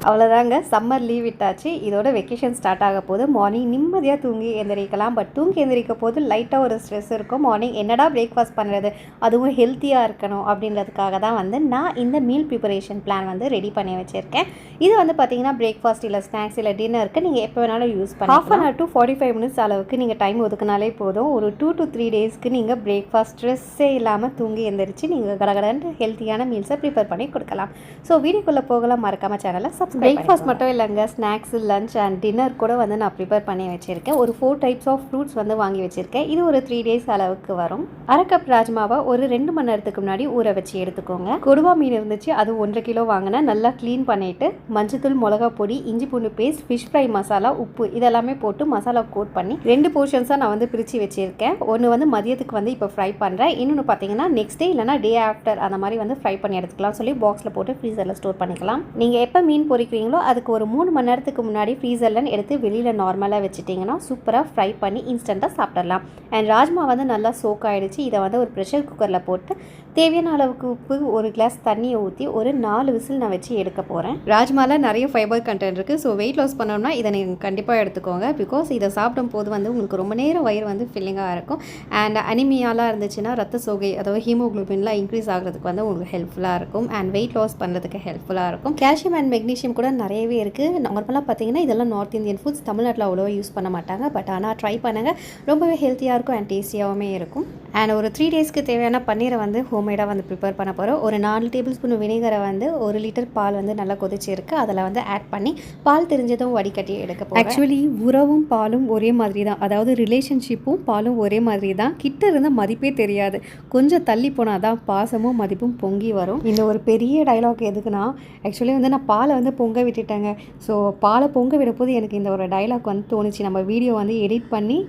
அவ்வளோதாங்க, summer leave விட்டாச்சு. இதோட வெக்கேஷன் ஸ்டார்ட் ஆக போது. மார்னிங் நிம்மதியாக தூங்கி எந்திரிக்கலாம். பட் தூங்கி எந்திரிக்க போது லைட்டாக ஒரு ஸ்ட்ரெஸ் இருக்கும். மார்னிங் என்னடா பிரேக்ஃபாஸ்ட் பண்ணுறது, அதுவும் ஹெல்த்தியாக இருக்கணும் அப்படின்றதுக்காக தான் வந்து நான் இந்த மீல் ப்ரிப்பரேஷன் பிளான் வந்து ரெடி பண்ணி வச்சுருக்கேன். இது வந்து பார்த்தீங்கன்னா பிரேக்ஃபாஸ்ட் இல்லை ஸ்நாக்ஸ் இல்லை டின்னருக்கு நீங்கள் எப்போ வேணாலும் யூஸ் பண்ணலாம். ½ hour to 45 minutes அளவுக்கு நீங்கள் டைம் ஒதுக்குனாலே போதும். ஒரு 2 to 3 டேஸ்க்கு நீங்கள் பிரேக்ஃபாஸ்ட் ஸ்ட்ரெஸ்ஸே இல்லாமல் தூங்கி எந்திரிச்சு நீங்கள் கடகடன்னு ஹெல்த்தியான மீல்ஸை ப்ரிப்பேர் பண்ணி கொடுக்கலாம். ஸோ வீடியோக்குள்ளே போகலாம். மறக்காமல் சேனலை பிரேக்ஃபாஸ்ட் மட்டும் இல்லைங்க, ஸ்நாக்ஸ், லஞ்ச் அண்ட் டின்னர் கூட வந்து நான் ப்ரிப்பேர் பண்ணி வச்சுருக்கேன். ஒரு 4 டைப்ஸ் ஆஃப் ஃப்ரூட்ஸ் வந்து வாங்கி வச்சுருக்கேன். இது ஒரு 3 டேஸ் அளவுக்கு வரும். அரை கப் ராஜ்மாவை ஒரு 2 மணி நேரத்துக்கு முன்னாடி ஊற வச்சு எடுத்துக்கோங்க. கொடுவா மீன் இருந்துச்சு, அது 1.5 கிலோ வாங்கினேன். நல்லா க்ளீன் பண்ணிவிட்டு மஞ்சத்தூள், மிளகா பொடி, இஞ்சி பூண்டு பேஸ்ட், ஃபிஷ் ஃப்ரை மசாலா, உப்பு இதெல்லாமே போட்டு மசாலா கோட் பண்ணி 2 போர்ஷன்ஸாக நான் வந்து பிரித்து வச்சுருக்கேன். ஒன்று வந்து மதியத்துக்கு வந்து இப்போ ஃப்ரை பண்ணுறேன். இன்னொன்று பார்த்தீங்கன்னா நெக்ஸ்ட் டே இல்லைனா டே ஆஃப்டர் அந்த மாதிரி வந்து ஃப்ரை பண்ணி எடுத்துக்கலாம் சொல்லி பாக்ஸில் போட்டு ஃப்ரீசரில் ஸ்டோர் பண்ணிக்கலாம். நீங்கள் எப்போ மீன் பொரிக்கிறீங்களோ அதுக்கு ஒரு 3 மணி நேரத்துக்கு முன்னாடி ஃப்ரீசரில் எடுத்து வெளியில் நார்மலாக வச்சுட்டிங்கன்னா சூப்பராக ஃப்ரை பண்ணி இன்ஸ்டண்ட்டாக சாப்பிடலாம். அண்ட் ராஜ்மா வந்து நல்லா சோக் ஆகிடுச்சு. இதை வந்து ஒரு ப்ரெஷர் குக்கரில் போட்டு தேவையான அளவுக்கு உப்பு, ஒரு கிளாஸ் தண்ணியை ஊற்றி ஒரு 4 விசில் நான் வச்சு எடுக்க போகிறேன். ராஜ்மாவில் நிறைய ஃபைபர் கண்டென்ட் இருக்குது. ஸோ வெயிட் லாஸ் பண்ணோம்னா இதை நீங்கள் கண்டிப்பாக எடுத்துக்கோங்க. பிகாஸ் இதை சாப்பிடும் போது வந்து உங்களுக்கு ரொம்ப நேரம் வயிறு வந்து ஃபில்லிங்காக இருக்கும். அண்ட் அனிமியாலாம் இருந்துச்சுன்னா ரத்த சோகை, அதாவது ஹீமோக்ளோபின்லாம் இன்க்ரீஸ் ஆகிறதுக்கு வந்து உங்களுக்கு ஹெல்ப்ஃபுல்லாக இருக்கும். அண்ட் வெயிட் லாஸ் பண்ணுறதுக்கு ஹெல்ப்ஃபுல்லாக இருக்கும். கால்சியம் அண்ட் மெக்னீஷியம் கூட நிறையவே இருக்குது. நார்மலாக பார்த்தீங்கன்னா இதெல்லாம் நார்த் இந்தியன் ஃபுட்ஸ், தமிழ்நாட்டில் அவ்வளோவா யூஸ் பண்ண மாட்டாங்க. பட் ஆனால் ட்ரை பண்ணுங்கள், ரொம்பவே ஹெல்த்தியாக இருக்கும் அண்ட் டேஸ்டியாகவுமே இருக்கும். அண்ட் ஒரு 3 டேஸ்க்கு தேவையான பன்னீரை வந்து ஹோம்மேடாக வந்து ப்ரிப்பேர் பண்ண போகிறோம். ஒரு 4 டேபிள் ஸ்பூன் வினிகரை வந்து 1 லிட்டர் பால் வந்து நல்லா கொதிச்சிருக்கு, அதில் வந்து ஆட் பண்ணி பால் தெரிஞ்சதும் வடிகட்டி எடுக்க போகிறோம். ஆக்சுவலி உறவும் பாலும் ஒரே மாதிரி தான், அதாவது ரிலேஷன்ஷிப்பும் பாலும் ஒரே மாதிரி தான். கிட்ட இருந்த மதிப்பே தெரியாது, கொஞ்சம் தள்ளி போனால் தான் பாசமும் மதிப்பும் பொங்கி வரும். இந்த ஒரு பெரிய டைலாக் எதுக்குன்னா, ஆக்சுவலி வந்து நான் பாலை வந்து பொங்க விட்டுட்டேங்க. ஸோ பாலை பொங்க விடும்போது எனக்கு இந்த ஒரு டைலாக் வந்து தோணுச்சு. நம்ம வீடியோ வந்து எடிட் பண்ணி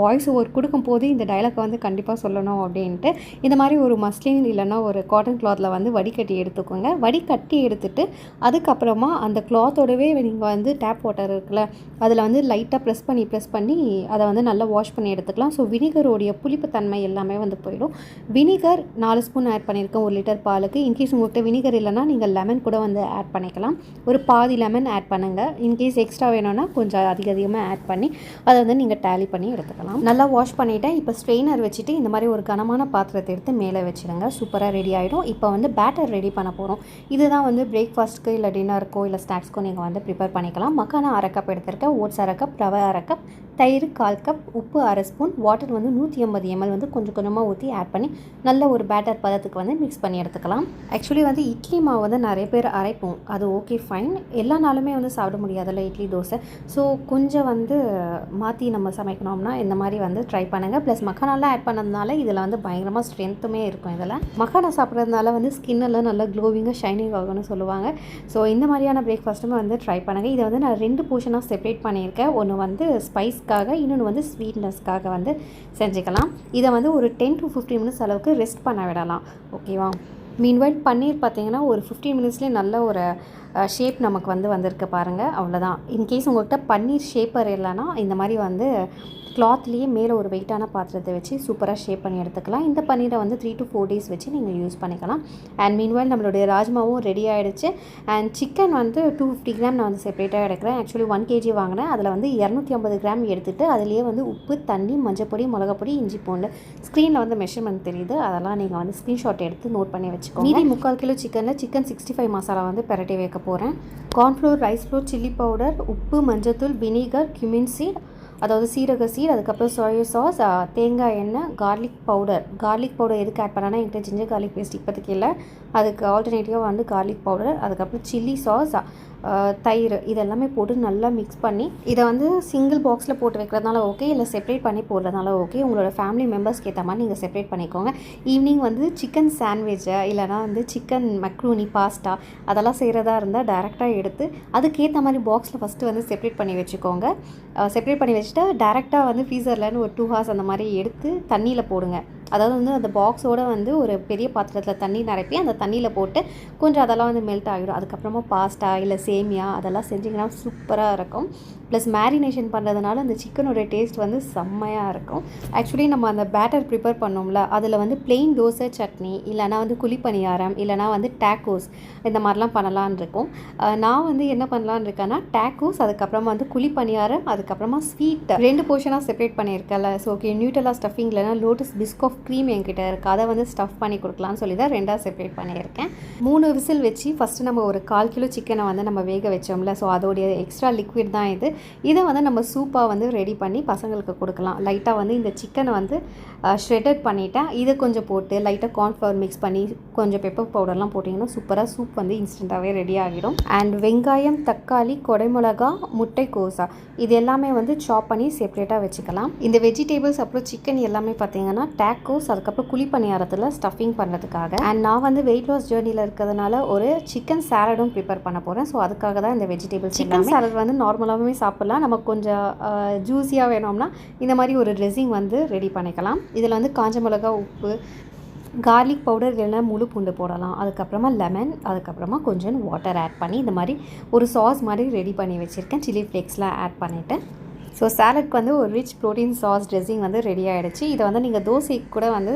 வாய்ஸ் ஓவர் கொடுக்கும் போது இந்த டைலாக் வந்து கண்டிப்பாக சொல்லணும் அப்படின்ட்டு இந்த மாதிரி ஒரு மஸ்லின் இல்லைன்னா ஒரு காட்டன் கிளாத்தில் வந்து வடிகட்டி எடுத்துக்கோங்க. வடிகட்டி எடுத்துட்டு அதுக்கப்புறமா அந்த கிளாத்தோடவே நீங்கள் வந்து டேப் வாட்டர் இருக்குல்ல, அதில் வந்து லைட்டாக ப்ரெஸ் பண்ணி அதை வந்து நல்லா வாஷ் பண்ணி எடுத்துக்கலாம். ஸோ வினிகரோடைய புளிப்பு தன்மை எல்லாமே வந்து போயிடும். வினிகர் 4 ஸ்பூன் ஆட் பண்ணியிருக்கேன் 1 லிட்டர் பாலுக்கு. இன்கேஸ் உங்கள்கிட்ட வினிகர் இல்லைனா நீங்கள் லெமன் கூட வந்து ஆட் பண்ணிக்கலாம். ஒரு பாதி லெமன் ஆட் பண்ணுங்கள். இன்கேஸ் எக்ஸ்ட்ரா வேணும்னா கொஞ்சம் அதிகமாக ஆட் பண்ணி அதை வந்து நீங்கள் டேலி பண்ணி எடுத்துக்கலாம். நல்லா வாஷ் பண்ணிவிட்டேன். இப்போ ஸ்ட்ரெயினர் வச்சுட்டு இந்த மாதிரி ஒரு கனமான பாத்திரத்தை எடுத்து மேலே வச்சுடுங்க. சூப்பராக ரெடி ஆகிடும். இப்போ வந்து பேட்டர் ரெடி பண்ண போகிறோம். இதுதான் வந்து பிரேக்ஃபாஸ்ட்டுக்கு இல்லை டின்னருக்கோ இல்லை ஸ்நாக்ஸ்க்கோ நீங்கள் வந்து ப்ரிப்பேர் பண்ணிக்கலாம். மக்கானா 1/2 கப் எடுத்திருக்கேன், ஓட்ஸ் 1/2 கப், ரவை 1/2 கப், தயிர் 1/4 கப், உப்பு 1/2 ஸ்பூன், வாட்டர் வந்து 150 ml வந்து கொஞ்சம் கொஞ்சமாக ஊற்றி ஆட் பண்ணி நல்ல ஒரு பேட்டர் பதத்துக்கு வந்து மிக்ஸ் பண்ணி எடுத்துக்கலாம். ஆக்சுவலி வந்து இட்லி மாவு வந்து நிறைய பேர் அரைப்போம், அது ஓகே ஃபைன். எல்லா நாளுமே வந்து சாப்பிட முடியாதுல்ல இட்லி தோசை. ஸோ கொஞ்சம் வந்து மாற்றி நம்ம சமைக்கணும்னா இந்த மாதிரி வந்து ட்ரை பண்ணுங்கள். ப்ளஸ் மக்கானாலாம் ஆட் பண்ணதுனால இதில் வந்து பயங்கரமாக ஸ்ட்ரென்த்துமே இருக்கும். இதில் மக்கானா சாப்பிட்றதுனால வந்து ஸ்கின்னெல்லாம் நல்லா க்ளோவிங்காக ஷைனிங் ஆகும்னு சொல்லுவாங்க. ஸோ இந்த மாதிரியான பிரேக்ஃபாஸ்ட்டுமே வந்து ட்ரை பண்ணுங்கள். இதை வந்து நான் 2 போர்ஷனாக செப்பரேட் பண்ணியிருக்கேன். ஒன்று வந்து ஸ்பைஸ்க்காக, இன்னொன்று வந்து ஸ்வீட்னஸ்க்காக வந்து செஞ்சுக்கலாம். இதை வந்து ஒரு 10 to 15 மினிட்ஸ் அளவுக்கு ரெஸ்ட் பண்ண விடலாம். ஓகேவா? மீன்வைல் பன்னீர் பார்த்தீங்கன்னா ஒரு 15 மினிட்ஸ்லேயே நல்ல ஒரு ஷேப் நமக்கு வந்து வந்திருக்கு பாருங்கள். அவ்வளோதான். இன்கேஸ் உங்கள்கிட்ட பன்னீர் ஷேப்பர் இல்லைன்னா இந்த மாதிரி வந்து கிளாத்லேயே மேலே ஒரு வெயிட்டான பாத்திரத்தை வச்சு சூப்பராக ஷேப் பண்ணி எடுத்துக்கலாம். இந்த பன்னீரை வந்து 3 to 4 டேஸ் வச்சு நீங்கள் யூஸ் பண்ணிக்கலாம். அண்ட் மீன்வைல் நம்மளுடைய ராஜ்மாவும் ரெடி ஆகிடுச்சு. அண்ட் சிக்கன் வந்து 250 கிராம் நான் வந்து செப்பரேட்டாக எடுக்கிறேன். ஆக்சுவலி 1 kg வாங்கினேன். அதில் வந்து 250 கிராம் எடுத்துகிட்டு அதிலேயே வந்து உப்பு, தண்ணி, மஞ்சப்பொடி, மிளகாப்பொடி, இஞ்சி பூண்டு, ஸ்க்ரீனில் வந்து மெஷர்மெண்ட் தெரியுது, அதெல்லாம் நீங்கள் வந்து ஸ்க்ரீன்ஷாட் எடுத்து நோட் பண்ணி வச்சுக்கோங்க. மீதி 3/4 கிலோ சிக்கனில் சிக்கன் 65 மசாலா வந்து பெரட்டி வைக்க போகிறேன். Cornflour, rice floor, chilli powder, உப்பு, மஞ்சத்தூள், வினிகர், cumin சீட், அதாவது சீரக சீட், அதுக்கப்புறம் சோயா சாஸ், தேங்காய் எண்ணெய், கார்லிக் பவுடர் எதுக்கு ஆட் பண்ணால் என்கிட்ட ஜிஞ்சர் கார்லிக் பேஸ்ட் இப்போதைக்கு இல்லை, அதுக்கு ஆல்டர்னேட்டிவாக வந்து கார்லிக் பவுடர், அதுக்கப்புறம் சில்லி சாஸ், தயிர் இதெல்லாமே போட்டு நல்லா மிக்ஸ் பண்ணி இதை வந்து சிங்கிள் பாக்ஸில் போட்டு வைக்கிறதுனால ஓகே, இல்லை செப்பரேட் பண்ணி போடுறதுனால ஓகே. உங்களோட ஃபேமிலி மெம்பர்ஸ்க்கு ஏற்ற மாதிரி நீங்கள் செப்பரேட் பண்ணிக்கோங்க. ஈவினிங் வந்து சிக்கன் சாண்ட்விட்சை இல்லைனா வந்து சிக்கன் மக்ரூனி, பாஸ்தா அதெல்லாம் செய்கிறதா இருந்தால் டேரெக்டாக எடுத்து அதுக்கேற்ற மாதிரி பாக்ஸில் ஃபஸ்ட்டு வந்து செப்பரேட் பண்ணி வச்சுக்கோங்க. செப்பரேட் பண்ணி வச்சுட்டு டேரெக்டாக வந்து ஃப்ரீசர்லேருந்து ஒரு 2 hours அந்த மாதிரி எடுத்து தண்ணியில் போடுங்க. அதாவது வந்து அந்த பாக்ஸோடு வந்து ஒரு பெரிய பாத்திரத்தில் தண்ணி நிரப்பி அந்த தண்ணியில் போட்டு கொஞ்சம் அதெல்லாம் வந்து மெல்ட் ஆகிடும். அதுக்கப்புறமா பாஸ்தா இல்லை சேமியா அதெல்லாம் செஞ்சிங்கன்னா சூப்பராக இருக்கும். ப்ளஸ் மேரினேஷன் பண்ணுறதுனால அந்த சிக்கனோட டேஸ்ட் வந்து செம்மையாக இருக்கும். ஆக்சுவலி நம்ம அந்த பேட்டர் ப்ரிப்பேர் பண்ணோம்ல, அதில் வந்து பிளெயின் தோசை சட்னி இல்லைனா வந்து குழிப்பணியாரம் இல்லைனா வந்து டேக்கோஸ் இந்த மாதிரிலாம் பண்ணலான்னு இருக்கும். நான் வந்து என்ன பண்ணலான்னு இருக்கேன்னா டேக்கோஸ், அதுக்கப்புறமா வந்து குழிப்பணியாரம், அதுக்கப்புறமா ஸ்வீட் 2 போர்ஷனாக செப்பரேட் பண்ணியிருக்கல. ஸோ ஓகே, நியூட்டலா ஸ்டஃபிங் இல்லைனா லோட்டஸ் பிஸ்காஃப் க்ரீம் என்கிட்ட இருக்குது, அதை வந்து ஸ்டஃப் பண்ணி கொடுக்கலான்னு சொல்லி தான் 2ஆக செப்பரேட் பண்ணியிருக்கேன். 3 விசில் வச்சு ஃபஸ்ட்டு நம்ம ஒரு 1/4 கிலோ சிக்கனை வந்து நம்ம வேக வச்சோம்ல, ஸோ அதோடைய எக்ஸ்ட்ரா லிக்விட் தான் இது. இதை வந்து நம்ம சூப்பாக வந்து ரெடி பண்ணி பசங்களுக்கு கொடுக்கலாம். லைட்டாக வந்து இந்த சிக்கனை வந்து ஷ்ரெட்டட் பண்ணிவிட்டேன். இதை கொஞ்சம் போட்டு லைட்டாக கார்ன்ஃப்ளவர் மிக்ஸ் பண்ணி கொஞ்சம் பெப்பர் பவுடர்லாம் போட்டிங்கன்னா சூப்பராக சூப் வந்து இன்ஸ்டண்ட்டாகவே ரெடி ஆகிடும். அண்ட் வெங்காயம், தக்காளி, கொடைமிளகா, முட்டைக்கோஸா இது எல்லாமே வந்து சாப் பண்ணி செப்பரேட்டாக வச்சுக்கலாம். இந்த வெஜிடபிள்ஸ் அப்புறம் சிக்கன் எல்லாமே பார்த்தீங்கன்னா டேக்கோஸ் அதுக்கப்புறம் குழிப்பணியாரத்தில் ஸ்டஃபிங் பண்ணுறதுக்காக. அண்ட் நான் வந்து வெயிட் லாஸ் ஜேர்னியில் இருக்கிறதுனால ஒரு சிக்கன் சாலடும் ப்ரிப்பேர் பண்ண போகிறேன். ஸோ அதுக்காக தான் இந்த வெஜிடபிள்ஸ். சிக்கன் சாலட் வந்து நார்மலாகவே சாப்பிட்லாம். நமக்கு கொஞ்சம் ஜூஸியாக வேணும்னா இந்த மாதிரி ஒரு ட்ரெஸ்ஸிங் வந்து ரெடி பண்ணிக்கலாம். இதில் வந்து காஞ்ச மிளகா, உப்பு, கார்லிக் பவுடர் இல்லைனா முழு பூண்டு போடலாம். அதுக்கப்புறமா லெமன், அதுக்கப்புறமா கொஞ்சம் வாட்டர் ஆட் பண்ணி இந்த மாதிரி ஒரு சாஸ் மாதிரி ரெடி பண்ணி வச்சுருக்கேன். சில்லி ஃப்ளேக்ஸ்லாம் ஆட் பண்ணிவிட்டு ஸோ சாலட்க்கு வந்து ஒரு ரிச் ப்ரோட்டீன் சாஸ் ட்ரெஸ்ஸிங் வந்து ரெடி ஆகிடுச்சு. இதை வந்து நீங்கள் தோசைக்கு கூட வந்து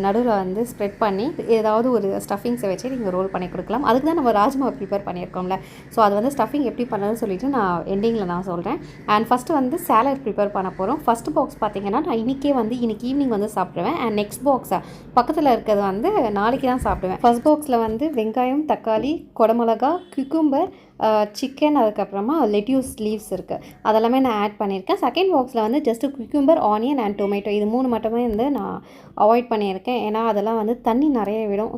நடுவில் வந்து ஸ்ப்ரெட் பண்ணி ஏதாவது ஒரு ஸ்டஃபிங்ஸை வச்சு நீங்கள் ரோல் பண்ணி கொடுக்கலாம். அதுக்கு தான் நம்ம ராஜ்மா ப்ரிப்பேர் பண்ணியிருக்கோம்ல, ஸோ அது வந்து ஸ்டஃபிங் எப்படி பண்ணுறதுன்னு சொல்லிட்டு நான் எண்டிங்கில் நான் சொல்கிறேன். அண்ட் ஃபஸ்ட்டு வந்து சாலட் ப்ரிப்பேர் பண்ண போகிறோம். ஃபஸ்ட்டு பாக்ஸ் பார்த்தீங்கன்னா நான் இன்றைக்கி ஈவினிங் வந்து சாப்பிடுவேன். அண்ட் நெக்ஸ்ட் பாக்ஸை பக்கத்தில் இருக்கிறது வந்து நாளைக்கு தான் சாப்பிடுவேன். ஃபஸ்ட் பாக்ஸில் வந்து வெங்காயம், தக்காளி, கொடமிளகா, குக்கும்பர், சிக்கன், அதுக்கப்புறமா லெட்யூஸ் லீவ்ஸ் இருக்குது, அதெல்லாமே நான் ஆட் பண்ணியிருக்கேன். செகண்ட் பாக்ஸில் வந்து just cucumber, onion and tomato இது 3 மட்டுமே வந்து நான் அவாய்ட் பண்ணியிருக்கேன். ஏன்னா அதெல்லாம் வந்து தண்ணி நிறைய விடும்.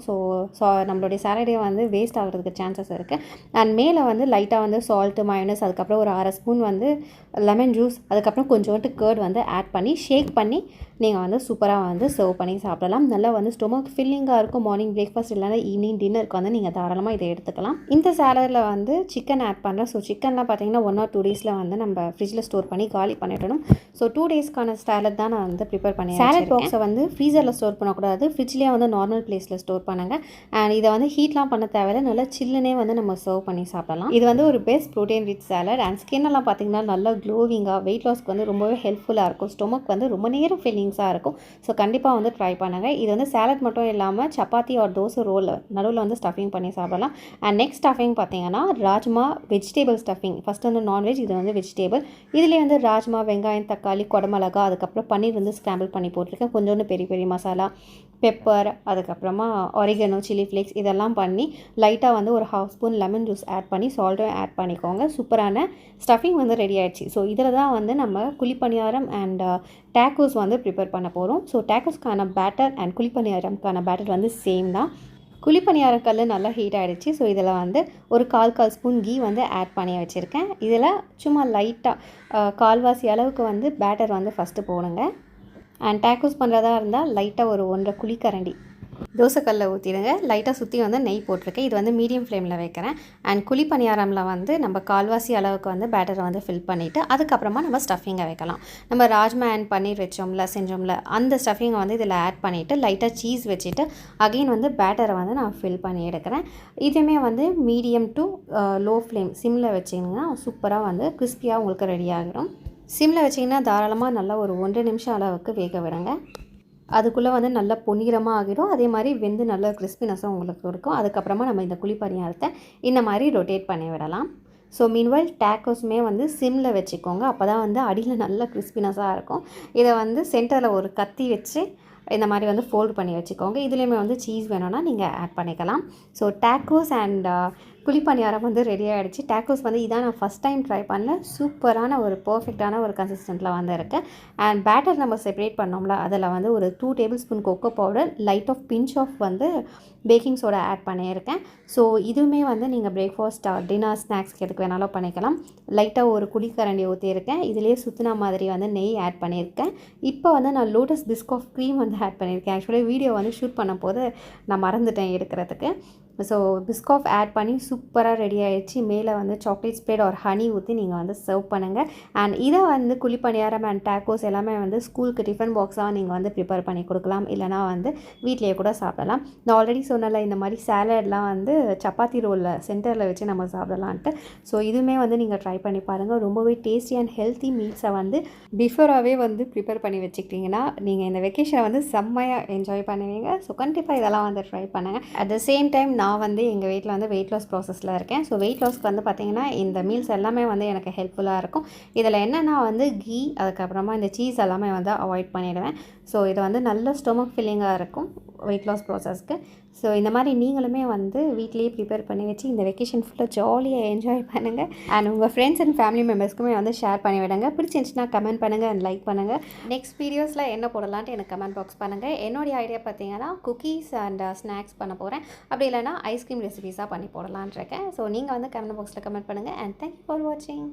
ஸோ நம்மளுடைய சாலடே வந்து வேஸ்ட் ஆகிறதுக்கு சான்சஸ் இருக்குது. அண்ட் மேலே வந்து லைட்டாக வந்து சால்ட்டு, மயோனஸ், அதுக்கப்புறம் ஒரு 1/2 ஸ்பூன் வந்து லெமன் ஜூஸ், அதுக்கப்புறம் கொஞ்சோண்டு கர்ட் வந்து ஆட் பண்ணி ஷேக் பண்ணி நீங்கள் வந்து சூப்பராக வந்து சர்வ் பண்ணி சாப்பிடலாம். நல்லா வந்து ஸ்டொமக் ஃபில்லிங்காக இருக்கும். மார்னிங் பிரேக்ஃபாஸ்ட் இல்லைனா ஈவினிங் டின்னருக்கு வந்து நீங்கள் தாராளமாக இதை எடுத்துக்கலாம். இந்த சாலடில் வந்து சிக்கன் ஆட் பண்ணுறேன். ஸோ சிக்கன்லாம் பார்த்தீங்கன்னா 1 or 2 டேஸில் வந்து நம்ம ஃப்ரிட்ஜில் ஸ்டோர் பண்ணி காலி பண்ணிடணும். ஸோ 2 டேஸ்க்கான சாலட் தான் நான் வந்து ப்ரிப்பேர் பண்ணி சாலட் பாக்ஸை வந்து ஃப்ரீசரில் ஸ்டோர் பண்ணக்கூடாது, ஃப்ரிட்ஜ்லேயே வந்து நார்மல் பிளேஸில் ஸ்டோர் பண்ணுங்கள். அண்ட் இதை வந்து ஹீட்லாம் பண்ண தேவையில்லை, நல்லா சில்லுனே வந்து நம்ம சர்வ் பண்ணி சாப்பிடலாம். இது வந்து ஒரு best protein rich salad. And ஸ்கின்னெல்லாம் பார்த்தீங்கன்னா நல்லா க்ளோவிங்காக, வெயிட் லாஸ்க்கு வந்து ரொம்பவே ஹெல்ப்ஃபுல்லாக இருக்கும். ஸ்டொமக் வந்து ரொம்ப நேரம் ஃபில்லிங்ஸாக இருக்கும். ஸோ கண்டிப்பாக வந்து ட்ரை பண்ணுங்கள். இது வந்து சாலட் மட்டும் இல்லாமல் சப்பாத்தி ஒரு தோசை ரோல் நடுவில் வந்து ஸ்டஃபிங் பண்ணி சாப்பிடலாம். அண்ட் நெக்ஸ்ட் ஸ்டஃபிங் பார்த்தீங்கன்னா ராஜ்மா வெஜிடேபிள் ஸ்டஃபிங். ஃபஸ்ட்டு வந்து நான்வெஜ், இது வந்து வெஜிடேபிள். இதிலே வந்து ராஜ்மா, வெங்காயம், தக்காளி, கொடமிளகா, அதுக்கப்புறம் பன்னீர் வந்து ஸ்க்ராம்பிள் பண்ணி போட்டிருக்கேன். கொஞ்சோண்டு பெரிய பெரிய மசாலா, பெப்பர், அதுக்கப்புறமா ஆரிகனோ, சில்லி ஃப்ளேக்ஸ் இதெல்லாம் பண்ணி லைட்டாக வந்து ஒரு 1/2 ஸ்பூன் லெமன் ஜூஸ் ஆட் பண்ணி சால்ட்டும் ஆட் பண்ணிக்கோங்க. சூப்பரான ஸ்டஃபிங் வந்து ரெடி ஆகிடுச்சு. ஸோ இதில் தான் வந்து நம்ம குழிப்பணியாரம் அண்ட் டேக்கோஸ் வந்து ப்ரிப்பேர் பண்ண போகிறோம். ஸோ டேக்கோஸ்க்கான பேட்டர் அண்ட் குழிப்பணியாரம்க்கான பேட்டர் வந்து சேம் தான். குழிப்பணியாரம் கல் நல்லா ஹீட் ஆகிடுச்சு. ஸோ இதில் வந்து ஒரு 1/4 ஸ்பூன் கீ வந்து ஆட் பண்ணி வச்சுருக்கேன். இதில் சும்மா லைட்டாக கால்வாசி அளவுக்கு வந்து பேட்டர் வந்து ஃபஸ்ட்டு போடுங்க. அண்ட் டேக்கோஸ் பண்ணுறதா இருந்தால் லைட்டாக ஒரு 1.5 குழிக்கரண்டி தோசைக்கல்ல ஊற்றிடுங்க. லைட்டாக சுற்றி வந்து நெய் போட்டிருக்கேன். இது வந்து மீடியம் ஃப்ளேமில் வைக்கிறேன். அண்ட் குழிப்பணியாரமில் வந்து நம்ம கால்வாசி அளவுக்கு வந்து பேட்டரை வந்து ஃபில் பண்ணிவிட்டு அதுக்கப்புறமா நம்ம ஸ்டஃபிங்கை வைக்கலாம். நம்ம ராஜ்மா அண்ட் பன்னீர் செஞ்சோம்ல அந்த ஸ்டஃபிங்கை வந்து இதில் ஆட் பண்ணிவிட்டு லைட்டாக சீஸ் வச்சுட்டு அகெயின் வந்து பேட்டரை வந்து நான் ஃபில் பண்ணி எடுக்கிறேன். இதுவுமே வந்து மீடியம் டு லோ ஃப்ளேம் சிம்மில் வச்சிங்கன்னா சூப்பராக வந்து கிறிஸ்பியாக உங்களுக்கு ரெடி ஆகிடும். சிம்மில் வச்சிங்கன்னா தாராளமாக நல்லா ஒரு 1 நிமிஷம் அளவுக்கு வேக விடுங்க. அதுக்குள்ளே வந்து நல்லா பொன்னிறமாக ஆகிடும். அதே மாதிரி வெந்து நல்ல கிறிஸ்பினஸும் உங்களுக்கு இருக்கும். அதுக்கப்புறமா நம்ம இந்த குழிப்பணியாரத்தை இந்த மாதிரி ரொட்டேட் பண்ணி விடலாம். ஸோ மீன்வைல் டேக்கோஸுமே வந்து சிம்மில் வச்சுக்கோங்க. அப்போ தான் வந்து அடியில் நல்ல கிறிஸ்பினஸாக இருக்கும். இதை வந்து சென்டரில் ஒரு கத்தி வச்சு இந்த மாதிரி வந்து ஃபோல்டு பண்ணி வச்சுக்கோங்க. இதுலேயுமே வந்து சீஸ் வேணும்னா நீங்கள் ஆட் பண்ணிக்கலாம். ஸோ டேக்கோஸ் அண்ட் குழிப்பணியாரம் வந்து ரெடி ஆகிடுச்சு. டேக்கோஸ் வந்து இதான் நான் ஃபஸ்ட் டைம் ட்ரை பண்ணேன். சூப்பரான ஒரு பர்ஃபெக்டான ஒரு கன்சிஸ்டன்ட்டில் வந்து இருக்குது. அண்ட் பேட்டர் நம்ம செப்பரேட் பண்ணோம்ல, அதில் வந்து ஒரு 2 tablespoon cocoa powder, light of pinch of வந்து பேக்கிங் சோடா ஆட் பண்ணியிருக்கேன். ஸோ இதுவுமே வந்து நீங்கள் பிரேக்ஃபாஸ்ட், டின்னர், ஸ்நாக்ஸ்க்கு எதுக்கு வேணாலும் பண்ணிக்கலாம். லைட்டாக ஒரு குழிக்கரண்டி ஊற்றியிருக்கேன். இதிலேயே சுற்றினா மாதிரி வந்து நெய் ஆட் பண்ணியிருக்கேன். இப்போ வந்து நான் லோட்டஸ் பிஸ்காஃப் க்ரீம் வந்து ஆட் பண்ணியிருக்கேன். ஆக்சுவலி வீடியோ வந்து ஷூட் பண்ணும் போது நான் மறந்துட்டேன் எடுக்கிறதுக்கு. ஸோ பிஸ்காஃப் ஆட் பண்ணி சூப்பராக ரெடி ஆகிடுச்சு. மேலே வந்து சாக்லேட் ஸ்ப்ரெட் ஒரு ஹனி ஊற்றி நீங்கள் வந்து சர்வ் பண்ணுங்கள். அண்ட் இதை வந்து குழிப்பணியாரம் அண்ட் டேக்கோஸ் எல்லாமே வந்து ஸ்கூலுக்கு டிஃபன் பாக்ஸாக நீங்கள் வந்து ப்ரிப்பேர் பண்ணி கொடுக்கலாம், இல்லைனா வந்து வீட்டிலேயே கூட சாப்பிடலாம். நான் ஆல்ரெடி சொன்னல இந்த மாதிரி சாலட்லாம் வந்து சப்பாத்தி ரோலில் சென்டரில் வச்சு நம்ம சாப்பிடலான்ட்டு. ஸோ இதுவுமே வந்து நீங்கள் ட்ரை பண்ணி பாருங்கள். ரொம்பவே டேஸ்டி அண்ட் ஹெல்த்தி மீல்ஸை வந்து பிஃபோராகவே வந்து ப்ரிப்பேர் பண்ணி வச்சுக்கிட்டிங்கன்னா நீங்கள் இந்த வெக்கேஷனை வந்து செம்மையாக என்ஜாய் பண்ணுவீங்க. ஸோ கண்டிப்பாக இதெல்லாம் வந்து ட்ரை பண்ணுங்கள். அட் த சேம் டைம் நான் வந்து எங்கள் வீட்டில் வந்து வெயிட் லாஸ் ப்ராசஸில் இருக்கேன். ஸோ வெயிட் லாஸ்க்கு வந்து பார்த்திங்கன்னா இந்த மீல்ஸ் எல்லாமே வந்து எனக்கு ஹெல்ப்ஃபுல்லாக இருக்கும். இதில் என்னென்னா வந்து கீ, அதுக்கப்புறமா இந்த சீஸ் எல்லாமே வந்து அவாய்ட் பண்ணிவிடுவேன். ஸோ இது வந்து நல்ல ஸ்டொமக் ஃபில்லிங்காக இருக்கும் வெயிட் லாஸ் ப்ராசஸ்க்கு. ஸோ இந்த மாதிரி நீங்களுமே வந்து வீட்லேயே ப்ரிப்பேர் பண்ணி வச்சு இந்த வெக்கேஷன் ஃபுல்லாக ஜாலியாக என்ஜாய் பண்ணுங்கள். அண்ட் உங்கள் ஃப்ரெண்ட்ஸ் அண்ட் ஃபேமிலி மெம்பர்ஸ்க்குமே வந்து ஷேர் பண்ணி விடுங்க. பிடிச்சிருந்துச்சுன்னா கமெண்ட் பண்ணுங்கள் அண்ட் லைக் பண்ணுங்கள். நெக்ஸ்ட் வீடியோஸில் என்ன போடலான்ட்டு எனக்கு கமெண்ட் பாக்ஸ் பண்ணுங்கள். என்னுடைய ஐடியா பார்த்தீங்கன்னா குக்கீஸ் அண்ட் ஸ்நாக்ஸ் பண்ண போகிறேன். அப்படி இல்லைனா ஐஸ்கிரீம் ரெசிபீஸாக பண்ணி போடலான்னு இருக்கேன். ஸோ நீங்கள் வந்து கமெண்ட் பாக்ஸில் கமெண்ட் பண்ணுங்கள். அண்ட் தேங்க்யூ ஃபார் வாட்சிங்.